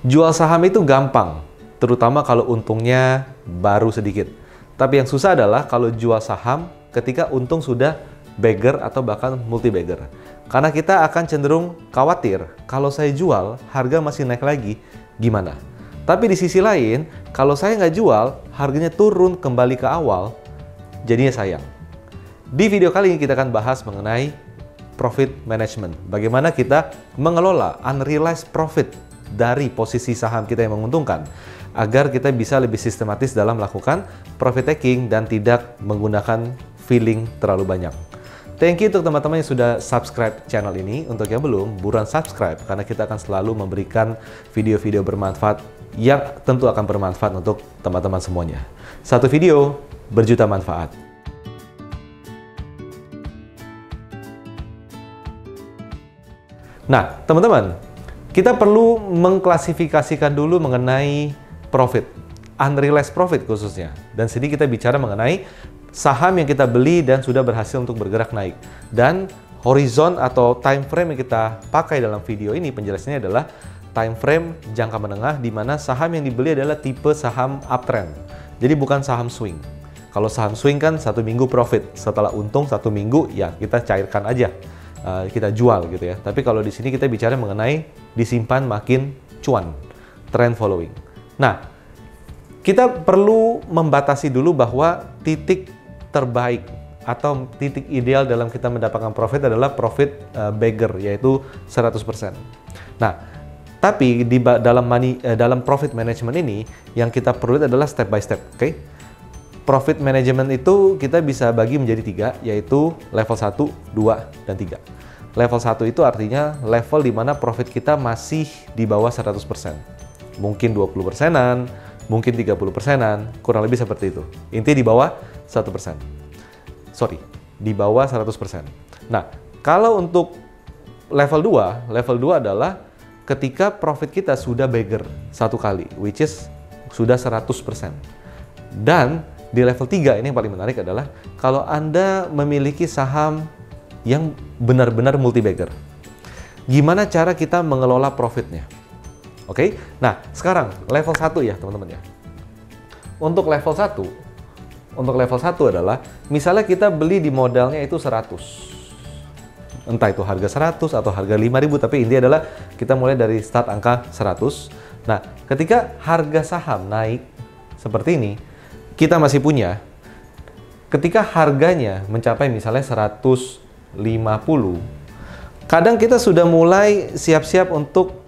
Jual saham itu gampang, terutama kalau untungnya baru sedikit. Tapi yang susah adalah kalau jual saham ketika untung sudah bagger atau bahkan multi bagger. Karena kita akan cenderung khawatir, kalau saya jual, harga masih naik lagi, gimana? Tapi di sisi lain, kalau saya nggak jual, harganya turun kembali ke awal, jadinya sayang. Di video kali ini kita akan bahas mengenai profit management. Bagaimana kita mengelola unrealized profit dari posisi saham kita yang menguntungkan, agar kita bisa lebih sistematis dalam melakukan profit taking dan tidak menggunakan feeling terlalu banyak. Thank you untuk teman-teman yang sudah subscribe channel ini. Untuk yang belum, buruan subscribe karena kita akan selalu memberikan video-video bermanfaat yang tentu akan bermanfaat untuk teman-teman semuanya. Satu video, berjuta manfaat. Nah, teman-teman, kita perlu mengklasifikasikan dulu mengenai profit, unrealized profit khususnya. Dan sini kita bicara mengenai saham yang kita beli dan sudah berhasil untuk bergerak naik. Dan horizon atau time frame yang kita pakai dalam video ini, penjelasannya adalah time frame jangka menengah, di mana saham yang dibeli adalah tipe saham uptrend. Jadi bukan saham swing. Kalau saham swing kan 1 minggu profit, setelah untung 1 minggu ya kita cairkan aja, kita jual gitu ya. Tapi kalau di sini kita bicara mengenai disimpan makin cuan, trend following. Nah, kita perlu membatasi dulu bahwa titik terbaik atau titik ideal dalam kita mendapatkan profit adalah profit bagger, yaitu 100%. Nah, tapi dalam profit management ini yang kita perlu adalah step by step, oke? Profit management itu kita bisa bagi menjadi 3, yaitu level 1, 2, dan 3. Level 1 itu artinya level di mana profit kita masih di bawah 100%. Mungkin 20%-an, mungkin 30%-an, kurang lebih seperti itu. Intinya di bawah 1%. Sorry, di bawah 100%. Nah, kalau untuk level 2 adalah ketika profit kita sudah bagger 1 kali, which is sudah 100%. Dan di level 3 ini yang paling menarik adalah kalau Anda memiliki saham yang benar-benar multi bagger. Gimana cara kita mengelola profitnya? Oke, nah sekarang level 1 ya teman-teman ya. Untuk level 1 adalah misalnya kita beli di modalnya itu 100. Entah itu harga 100 atau harga 5.000, tapi intinya adalah kita mulai dari start angka 100. Nah, ketika harga saham naik seperti ini, kita masih punya. Ketika harganya mencapai misalnya 150, kadang kita sudah mulai siap-siap untuk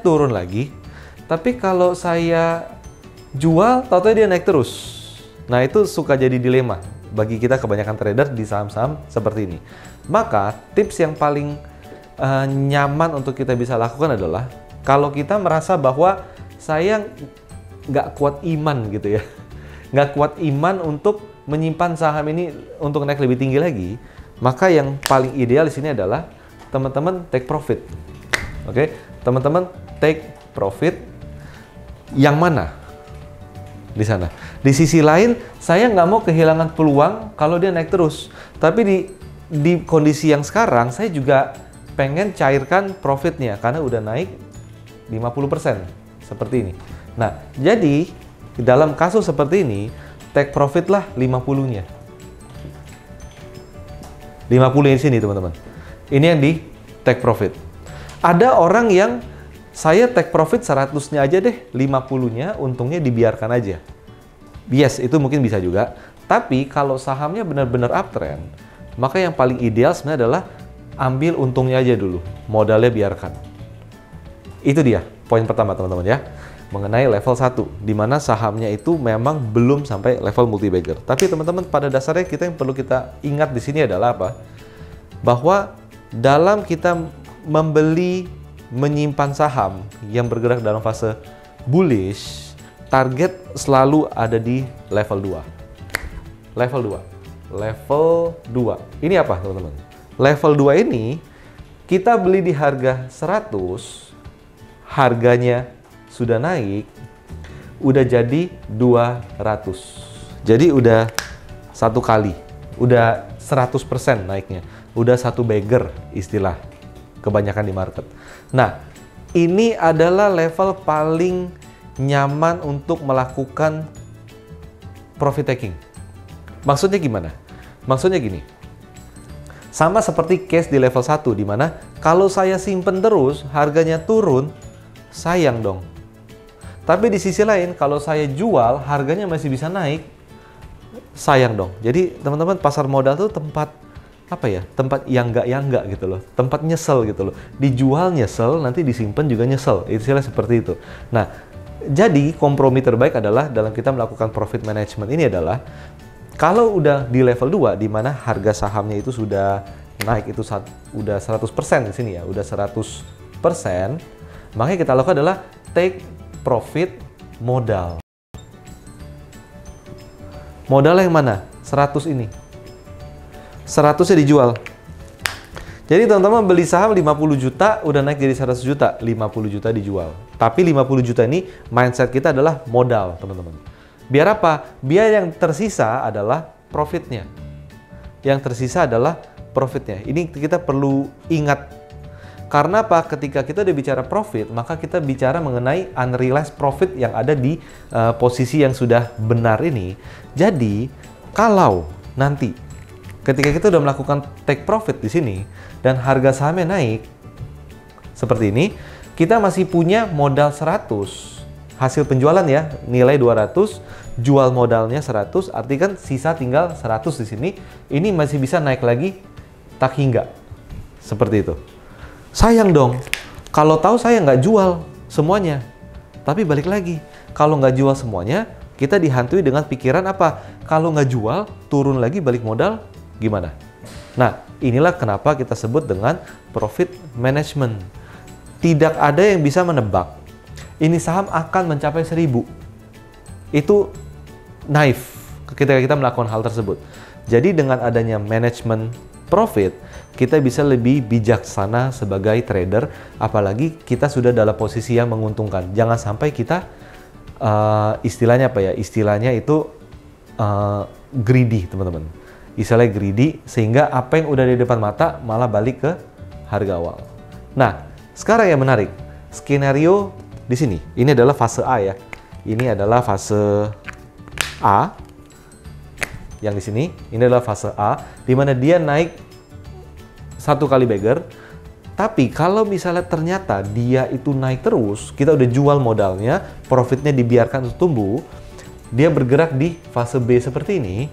turun lagi. Tapi kalau saya jual, tahu-tahu dia naik terus. Nah, itu suka jadi dilema bagi kita kebanyakan trader di saham-saham seperti ini. Maka tips yang paling nyaman untuk kita bisa lakukan adalah kalau kita merasa bahwa saya nggak kuat iman gitu ya, nggak kuat iman untuk menyimpan saham ini untuk naik lebih tinggi lagi, maka yang paling ideal di sini adalah teman-teman take profit. Oke, teman-teman take profit yang mana di sana. Di sisi lain, saya nggak mau kehilangan peluang kalau dia naik terus. Tapi di kondisi yang sekarang, saya juga pengen cairkan profitnya karena udah naik 50% seperti ini. Nah, jadi dalam kasus seperti ini, take profit lah 50-nya. 50 di sini teman-teman. Ini yang di take profit. Ada orang yang saya take profit 100-nya aja deh, 50-nya untungnya dibiarkan aja. Yes, itu mungkin bisa juga. Tapi kalau sahamnya benar-benar uptrend, maka yang paling ideal sebenarnya adalah ambil untungnya aja dulu, modalnya biarkan. Itu dia poin pertama teman-teman ya, mengenai level 1, di mana sahamnya itu memang belum sampai level multi bagger. Tapi teman-teman, pada dasarnya kita yang perlu kita ingat di sini adalah apa? Bahwa dalam kita membeli, menyimpan saham yang bergerak dalam fase bullish, target selalu ada di level 2. Level 2. Ini apa teman-teman? Level 2 ini kita beli di harga 100, harganya sudah naik, udah jadi 200. Jadi udah 1 kali, udah 100% naiknya. Udah satu bagger istilah kebanyakan di market. Nah, ini adalah level paling nyaman untuk melakukan profit taking. Maksudnya gimana? Maksudnya gini. Sama seperti case di level 1 di mana kalau saya simpen terus harganya turun, sayang dong. Tapi di sisi lain kalau saya jual harganya masih bisa naik, sayang dong. Jadi teman-teman, pasar modal tuh tempat apa ya? Tempat yang enggak gitu loh. Tempat nyesel gitu loh. Dijual nyesel, nanti disimpan juga nyesel. Istilah seperti itu. Nah, jadi kompromi terbaik adalah dalam kita melakukan profit management ini adalah kalau udah di level 2 di mana harga sahamnya itu sudah naik itu udah 100% di sini ya, udah 100%, makanya kita lakukan adalah take profit modal. Modal yang mana? 100 ini. 100-nya dijual. Jadi teman-teman beli saham 50 juta, udah naik jadi 100 juta, 50 juta dijual. Tapi 50 juta ini mindset kita adalah modal, teman-teman. Biar apa? Biar yang tersisa adalah profitnya. Yang tersisa adalah profitnya. Ini kita perlu ingat. Karena apa? Ketika kita udah bicara profit, maka kita bicara mengenai unrealized profit yang ada di posisi yang sudah benar ini. Jadi, kalau nanti ketika kita udah melakukan take profit di sini dan harga sahamnya naik seperti ini, kita masih punya modal 100. Hasil penjualan ya, nilai 200, jual modalnya 100, arti kan sisa tinggal 100 di sini. Ini masih bisa naik lagi tak hingga. Seperti itu. Sayang dong, kalau tahu saya nggak jual semuanya. Tapi balik lagi, kalau nggak jual semuanya, kita dihantui dengan pikiran apa? Kalau nggak jual, turun lagi balik modal, gimana? Nah, inilah kenapa kita sebut dengan profit management. Tidak ada yang bisa menebak ini saham akan mencapai 1000. Itu naif ketika kita melakukan hal tersebut. Jadi dengan adanya manajemen profit, kita bisa lebih bijaksana sebagai trader, apalagi kita sudah dalam posisi yang menguntungkan. Jangan sampai kita istilahnya apa ya? Istilahnya itu greedy, teman-teman. Istilahnya greedy, sehingga apa yang udah di depan mata malah balik ke harga awal. Nah, sekarang yang menarik, skenario di sini. Ini adalah fase A ya. Ini adalah fase A. Yang di sini, ini adalah fase A, di mana dia naik 1 kali bagger. Tapi kalau misalnya ternyata dia itu naik terus, kita udah jual modalnya, profitnya dibiarkan untuk tumbuh, dia bergerak di fase B seperti ini.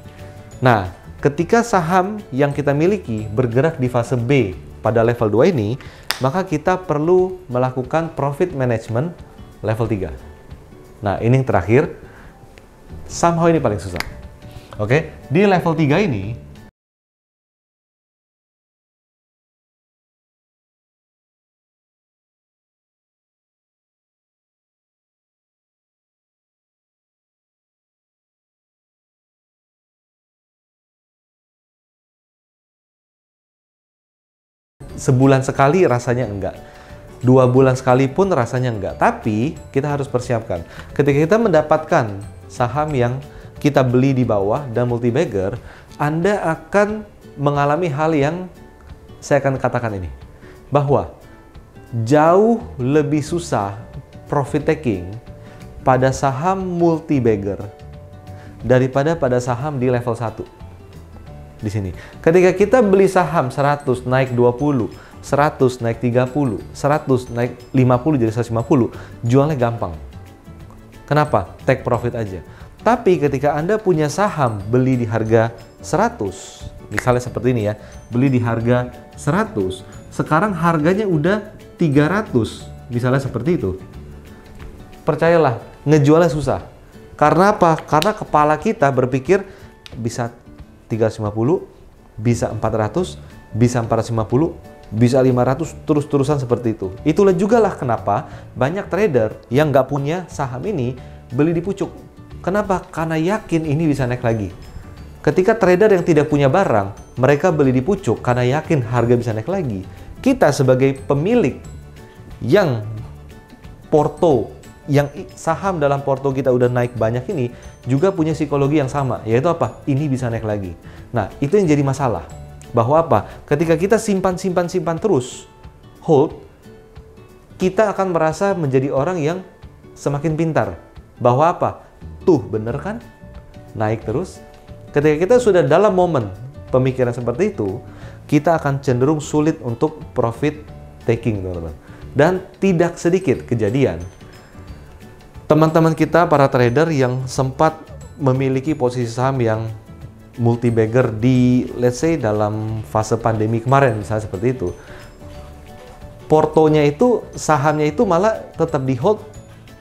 Nah, ketika saham yang kita miliki bergerak di fase B pada level 2 ini, maka kita perlu melakukan profit management level 3. Nah, ini yang terakhir, somehow ini paling susah. Oke, di level 3 ini, sebulan sekali rasanya enggak. 2 bulan sekali pun rasanya enggak. Tapi kita harus persiapkan. Ketika kita mendapatkan saham yang kita beli di bawah dan multi bagger, Anda akan mengalami hal yang saya akan katakan ini. Bahwa jauh lebih susah profit taking pada saham multi bagger daripada pada saham di level 1. Di sini. Ketika kita beli saham 100 naik 20, 100 naik 30, 100 naik 50 jadi 150, jualnya gampang. Kenapa? Take profit aja. Tapi ketika Anda punya saham beli di harga 100, misalnya seperti ini ya, beli di harga 100, sekarang harganya udah 300, misalnya seperti itu. Percayalah, ngejualnya susah. Karena apa? Karena kepala kita berpikir bisa 350, bisa 400, bisa 450, bisa 500, terus-terusan seperti itu. Itulah juga lah kenapa banyak trader yang nggak punya saham ini beli di pucuk. Kenapa? Karena yakin ini bisa naik lagi. Ketika trader yang tidak punya barang, mereka beli di pucuk karena yakin harga bisa naik lagi. Kita sebagai pemilik yang porto saham dalam porto kita udah naik banyak ini juga punya psikologi yang sama, yaitu apa? Ini bisa naik lagi. Nah, itu yang jadi masalah. Bahwa apa? Ketika kita simpan terus, hold, kita akan merasa menjadi orang yang semakin pintar. Bahwa apa? Tuh, bener kan? Naik terus. Ketika kita sudah dalam momen pemikiran seperti itu, kita akan cenderung sulit untuk profit taking, teman-teman. Dan tidak sedikit kejadian teman-teman kita, para trader yang sempat memiliki posisi saham yang multi-bagger di, let's say, dalam fase pandemi kemarin, misalnya seperti itu. Portonya itu, sahamnya itu malah tetap di hold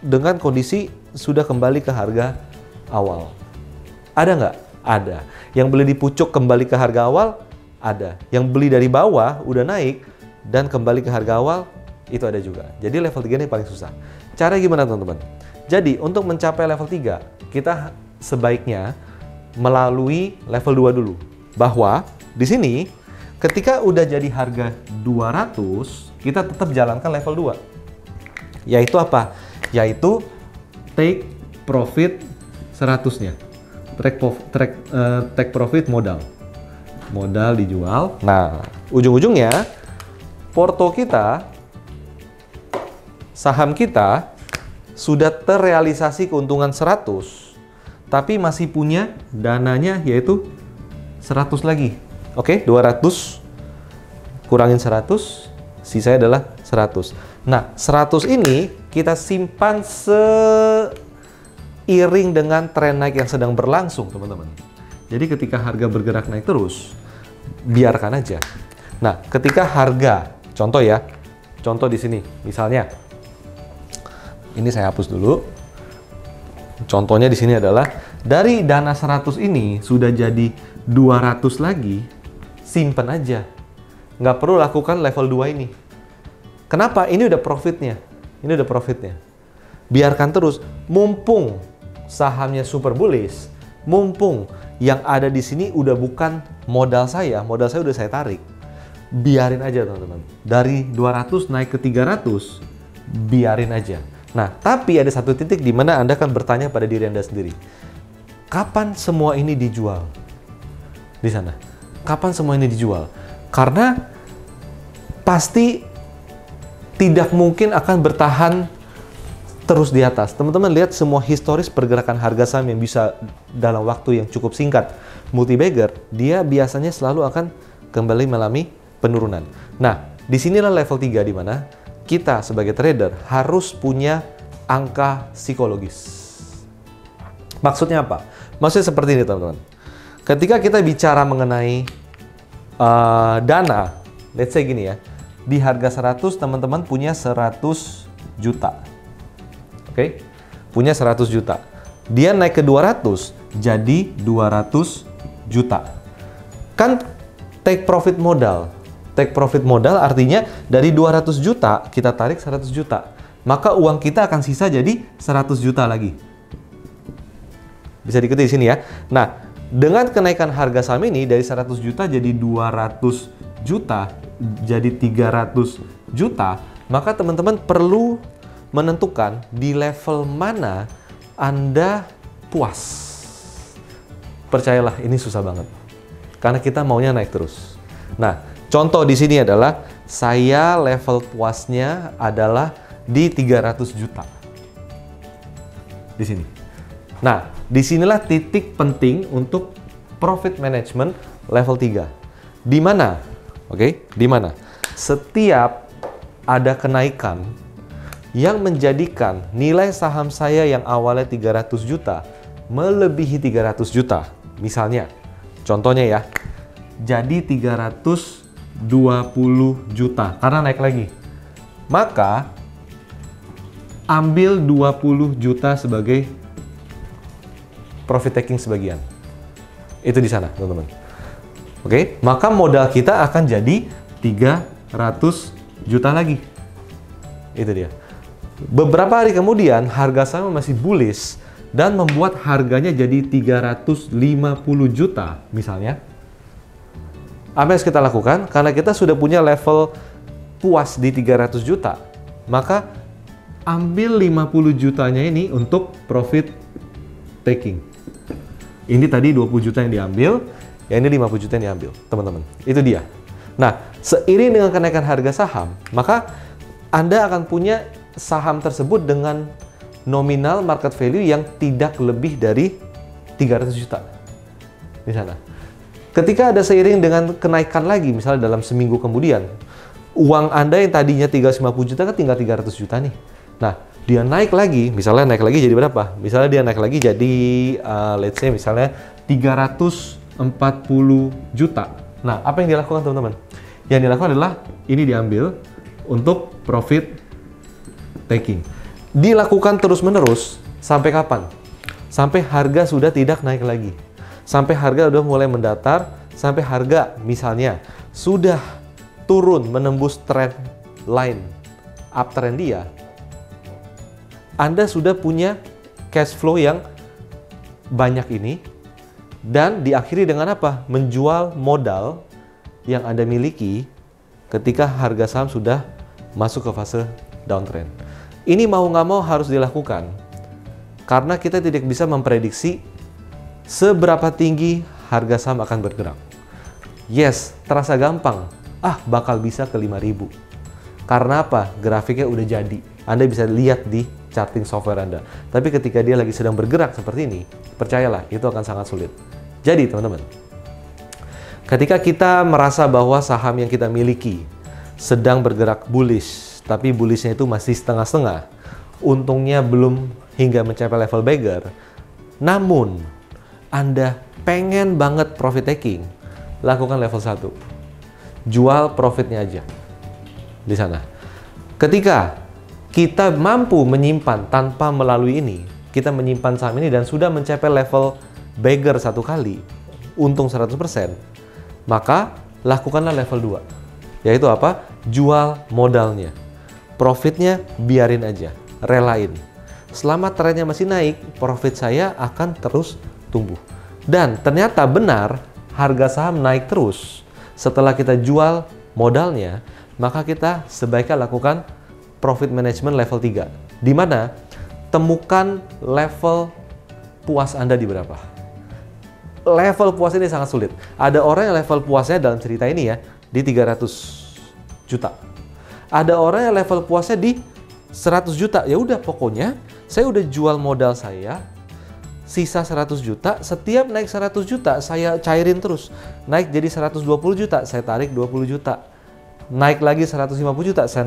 dengan kondisi sudah kembali ke harga awal. Ada nggak? Ada. Yang beli di pucuk kembali ke harga awal? Ada. Yang beli dari bawah, udah naik, dan kembali ke harga awal, itu ada juga. Jadi level 3 ini paling susah. Cara gimana, teman-teman? Jadi, untuk mencapai level 3, kita sebaiknya melalui level 2 dulu. Bahwa di sini, ketika udah jadi harga 200, kita tetap jalankan level 2. Yaitu apa? Yaitu take profit 100-nya. Take profit modal. Modal dijual. Nah, ujung-ujungnya, porto kita, saham kita, sudah terrealisasi keuntungan 100, tapi masih punya dananya yaitu 100 lagi. Oke, 200 kurangin 100, sisanya adalah 100. Nah, 100 ini kita simpan seiring dengan tren naik yang sedang berlangsung, teman-teman. Jadi ketika harga bergerak naik terus, biarkan aja. Nah, ketika harga, contoh ya, contoh di sini, misalnya, ini saya hapus dulu. Contohnya di sini adalah dari dana 100 ini sudah jadi 200 lagi, simpen aja. Nggak perlu lakukan level 2 ini. Kenapa? Ini udah profitnya. Ini udah profitnya. Biarkan terus. Mumpung sahamnya super bullish, mumpung yang ada di sini udah bukan modal saya udah saya tarik. Biarin aja, teman-teman. Dari 200 naik ke 300, biarin aja. Nah, tapi ada satu titik di mana Anda akan bertanya pada diri Anda sendiri. Kapan semua ini dijual? Di sana. Kapan semua ini dijual? Karena pasti tidak mungkin akan bertahan terus di atas. Teman-teman lihat semua historis pergerakan harga saham yang bisa dalam waktu yang cukup singkat multi-bagger, dia biasanya selalu akan kembali mengalami penurunan. Nah, disinilah level 3 di mana kita sebagai trader harus punya angka psikologis. Maksudnya apa? Maksudnya seperti ini, teman-teman. Ketika kita bicara mengenai dana, let's say gini ya, di harga 100 teman-teman punya 100 juta. Oke? Punya 100 juta. Dia naik ke 200, jadi 200 juta. Kan take profit modal. Take profit modal artinya dari 200 juta kita tarik 100 juta. Maka uang kita akan sisa jadi 100 juta lagi. Bisa diikuti di sini ya. Nah, dengan kenaikan harga saham ini dari 100 juta jadi 200 juta, jadi 300 juta, maka teman-teman perlu menentukan di level mana Anda puas. Percayalah, ini susah banget. Karena kita maunya naik terus. Nah, contoh di sini adalah saya level puasnya adalah di 300 juta. Di sini. Nah, disinilah titik penting untuk profit management level 3. Di mana? Oke, di mana? Setiap ada kenaikan yang menjadikan nilai saham saya yang awalnya 300 juta melebihi 300 juta. Misalnya, contohnya ya, jadi 320 juta karena naik lagi. Maka ambil 20 juta sebagai profit taking sebagian. Itu di sana, teman-teman. Oke, maka modal kita akan jadi 300 juta lagi. Itu dia. Beberapa hari kemudian harga saham masih bullish dan membuat harganya jadi 350 juta misalnya. Apa yang harus kita lakukan? Karena kita sudah punya level puas di 300 juta, maka ambil 50 jutanya ini untuk profit taking. Ini tadi 20 juta yang diambil, ya ini 50 juta yang diambil, teman-teman. Itu dia. Nah, seiring dengan kenaikan harga saham, maka Anda akan punya saham tersebut dengan nominal market value yang tidak lebih dari 300 juta di sana. Ketika ada seiring dengan kenaikan lagi, misalnya dalam seminggu kemudian, uang Anda yang tadinya 350 juta kan tinggal 300 juta nih. Nah, dia naik lagi, misalnya naik lagi jadi berapa? Misalnya dia naik lagi jadi, let's say misalnya 340 juta. Nah, apa yang dilakukan teman-teman? Yang dilakukan adalah ini diambil untuk profit taking. Dilakukan terus-menerus sampai kapan? Sampai harga sudah tidak naik lagi. Sampai harga sudah mulai mendatar, sampai harga misalnya sudah turun menembus trend line uptrend dia, Anda sudah punya cash flow yang banyak ini, dan diakhiri dengan apa? Menjual modal yang Anda miliki ketika harga saham sudah masuk ke fase downtrend. Ini mau nggak mau harus dilakukan, karena kita tidak bisa memprediksi seberapa tinggi harga saham akan bergerak. Yes, terasa gampang. Bakal bisa ke 5.000. Karena apa? Grafiknya udah jadi. Anda bisa lihat di charting software Anda. Tapi ketika dia lagi sedang bergerak seperti ini, percayalah, itu akan sangat sulit. Jadi, teman-teman, ketika kita merasa bahwa saham yang kita miliki sedang bergerak bullish, tapi bullishnya itu masih setengah-setengah, untungnya belum hingga mencapai level beggar, namun Anda pengen banget profit taking, lakukan level 1. Jual profitnya aja di sana. Ketika kita mampu menyimpan tanpa melalui ini, kita menyimpan saham ini dan sudah mencapai level beggar 1 kali, untung 100%, maka lakukanlah level 2. Yaitu apa? Jual modalnya. Profitnya biarin aja, relain. Selama trennya masih naik, profit saya akan terus tumbuh. Dan ternyata benar, harga saham naik terus. Setelah kita jual modalnya, maka kita sebaiknya lakukan profit management level 3. Di mana temukan level puas Anda di berapa. Level puas ini sangat sulit. Ada orang yang level puasnya dalam cerita ini ya, di 300 juta. Ada orang yang level puasnya di 100 juta. Ya udah, pokoknya saya udah jual modal saya, sisa 100 juta, setiap naik 100 juta saya cairin terus. Naik jadi 120 juta, saya tarik 20 juta. Naik lagi 150 juta, saya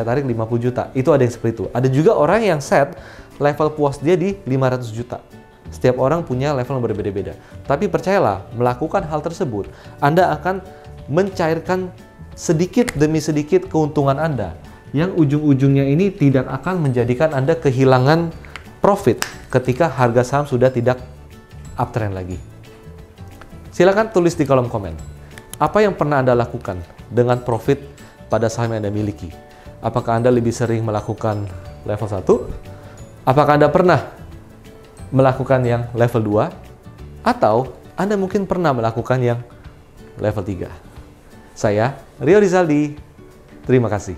tarik 50 juta. Itu ada yang seperti itu. Ada juga orang yang set level puas dia di 500 juta. Setiap orang punya level yang berbeda-beda. Tapi percayalah, melakukan hal tersebut, Anda akan mencairkan sedikit demi sedikit keuntungan Anda, yang ujung-ujungnya ini tidak akan menjadikan Anda kehilangan profit ketika harga saham sudah tidak uptrend lagi. Silakan tulis di kolom komen. Apa yang pernah Anda lakukan dengan profit pada saham yang Anda miliki? Apakah Anda lebih sering melakukan level 1? Apakah Anda pernah melakukan yang level 2? Atau Anda mungkin pernah melakukan yang level 3? Saya, Rio Rizaldi. Terima kasih.